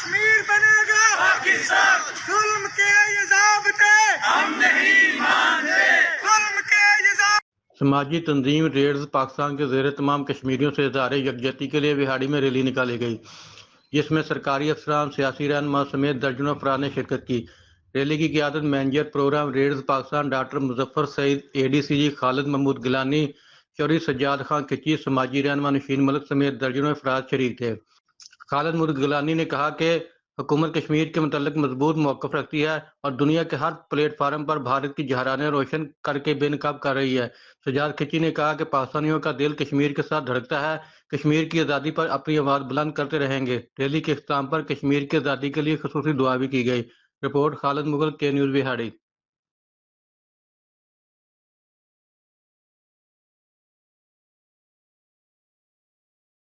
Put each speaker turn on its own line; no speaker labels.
کشمیر بنے گا پاکستان، ظلم کے یہ ضابطے ہم نہیں مانتے، ظلم کے یہ ضابطے۔
سماجی تنظیم ریڈز پاکستان کے زیر تمام کشمیریوں سے اظہار یکجہتی کے لیے وہاڑی میں ریلی نکالی گئی، جس میں سرکاری افسران، سیاسی رہنما سمیت درجنوں افراد نے شرکت کی۔ ریلی کی قیادت manager program REDS Pakistan doctor Muzaffar Saeed, A D C G Khalid Mahmood Gilani, Chaudhry Sajjad Khan Kachhi, سماجی رہنما نشین ملک سمیت درجنوں افراد شریک تھے۔ خالد محمود گیلانی نے کہا کہ حکومت کشمیر کے متعلق مضبوط موقف رکھتی ہے اور دنیا کے ہر پلیٹ فارم پر بھارت کی جہرانیں روشن کر کے بے نقاب کر رہی ہے۔ سجاد کھچی نے کہا کہ پاکستانیوں کا دل کشمیر کے ساتھ دھڑکتا ہے، کشمیر کی آزادی پر اپنی آواز بلند کرتے رہیں گے۔ ریلی کے اختتام پر کشمیر کی آزادی کے لیے خصوصی دعا بھی کی گئی۔ رپورٹ خالد مغل، کے نیوز وہاڑی۔